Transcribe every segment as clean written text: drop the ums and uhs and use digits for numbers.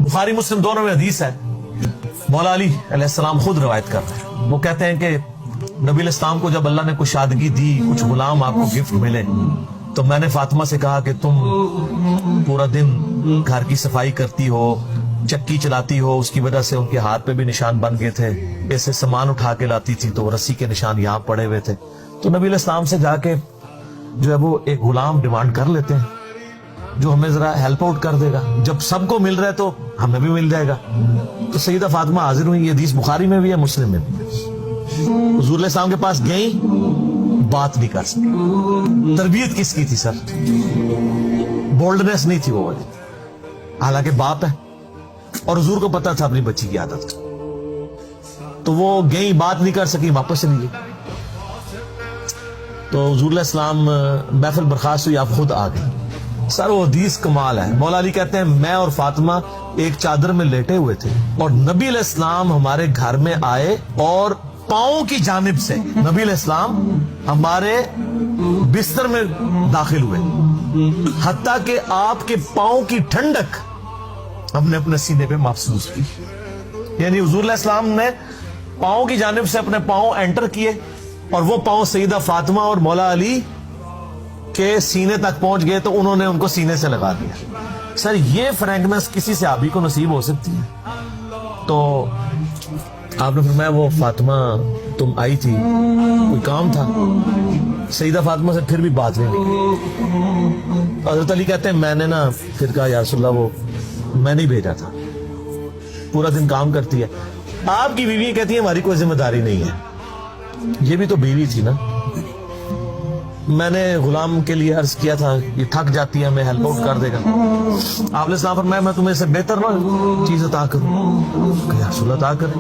بخاری مسلم دونوں میں حدیث ہے، مولا علی علیہ السلام خود روایت کر رہے ہیں. وہ کہتے ہیں کہ نبی علیہ السلام کو جب اللہ نے کشادگی دی، کچھ غلام آپ کو گفٹ ملے، تو میں نے فاطمہ سے کہا کہ تم پورا دن گھر کی صفائی کرتی ہو، چکی چلاتی ہو، اس کی وجہ سے ان کے ہاتھ پہ بھی نشان بن گئے تھے. ایسے سامان اٹھا کے لاتی تھی تو رسی کے نشان یہاں پڑے ہوئے تھے. تو نبی علیہ السلام سے جا کے جو ہے وہ ایک غلام ڈیمانڈ کر لیتے ہیں جو ہمیں ذرا ہیلپ آؤٹ کر دے گا. جب سب کو مل رہا ہے تو ہمیں بھی مل جائے گا. تو سیدہ فاطمہ حاضر ہوئی. یہ حدیث بخاری میں بھی ہے، مسلم میں بھی. حضور علیہ السلام کے پاس گئیں، بات نہیں کر سکی. تربیت کس کی تھی سر؟ بولڈنس نہیں تھی وہ، حالانکہ باپ ہے اور حضور کو پتا تھا اپنی بچی کی عادت. تو وہ گئیں، بات نہیں کر سکی، واپس چلی گئی. تو حضور علیہ السلام محفل برخاست ہوئی، آپ خود آ گئی. سر وہ حدیث کمال ہے. مولا علی کہتے ہیں میں اور فاطمہ ایک چادر میں لیٹے ہوئے تھے اور نبی علیہ السلام ہمارے گھر میں آئے اور پاؤں کی جانب سے نبی علیہ السلام ہمارے بستر میں داخل ہوئے، حتیٰ کہ آپ کے پاؤں کی ٹھنڈک ہم نے اپنے سینے پہ محسوس کی. یعنی حضور علیہ السلام نے پاؤں کی جانب سے اپنے پاؤں انٹر کیے اور وہ پاؤں سیدہ فاطمہ اور مولا علی کے سینے تک پہنچ گئے تو انہوں نے ان کو سینے سے لگا دیا. سر یہ فرینکنس کسی صحابی کو نصیب ہو سکتی ہے؟ تو آپ نے فرمایا وہ فاطمہ تم آئی تھی، کوئی کام تھا؟ سیدہ فاطمہ سے پھر بھی بات نہیں نکلی. حضرت علی کہتے ہیں میں نے نا پھر کہا یا رسول اللہ وہ میں نہیں بھیجا تھا، پورا دن کام کرتی ہے. آپ کی بیوی کہتی ہے ہماری کوئی ذمہ داری نہیں ہے. یہ بھی تو بیوی تھی نا. میں نے غلام کے لیے عرض کیا تھا یہ تھک جاتی ہے میں ہیلپ آؤٹ کر دے گا. آپ نے اسلام فرمایا میں تمہیں سے بہتر نہ چیز عطا کروں. کہ یا رسول اللہ عطا کریں.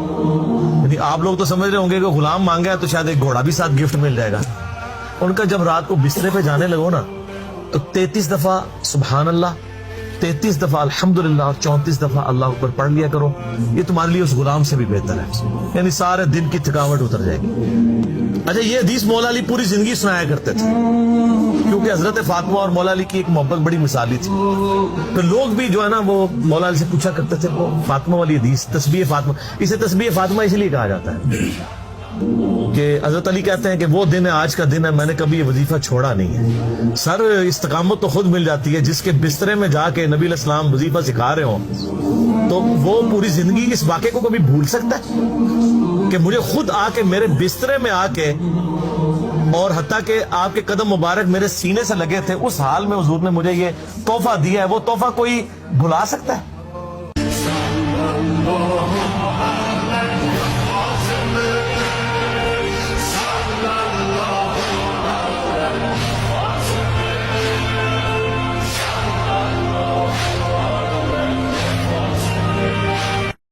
یعنی آپ لوگ تو سمجھ رہے ہوں گے کہ غلام مانگا ہے تو شاید ایک گھوڑا بھی ساتھ گفٹ مل جائے گا. ان کا جب رات کو بسترے پہ جانے لگو نا تو 33 دفعہ سبحان اللہ، 33 دفعہ الحمدللہ اور 34 دفعہ اللہ اکبر پڑھ لیا کرو. یہ تمہارے لیے اس غلام سے بھی بہتر ہے. یعنی سارے دن کی تھکاوٹ اتر جائے گی. اچھا یہ حدیث مولا علی پوری زندگی سنایا کرتے تھے کیونکہ حضرت فاطمہ اور مولا علی کی ایک محبت بڑی مثالی تھی. تو لوگ بھی جو ہے نا وہ مولا علی سے پوچھا کرتے تھے وہ فاطمہ والی حدیث، تسبیح فاطمہ. اسے تسبیح فاطمہ اس لیے کہا جاتا ہے کہ حضرت علی کہتے ہیں کہ وہ دن ہے آج کا دن ہے، میں نے کبھی یہ وظیفہ چھوڑا نہیں ہے. سر استقامت تو خود مل جاتی ہے. جس کے بسترے میں جا کے نبی علیہ السلام وظیفہ سکھا رہے ہوں تو وہ پوری زندگی اس واقعے کو کبھی بھول سکتا ہے کہ مجھے خود آ کے میرے بسترے میں آ کے اور حتیٰ کہ آپ کے قدم مبارک میرے سینے سے لگے تھے، اس حال میں حضور نے مجھے یہ تحفہ دیا ہے. وہ تحفہ کوئی بھلا سکتا ہے؟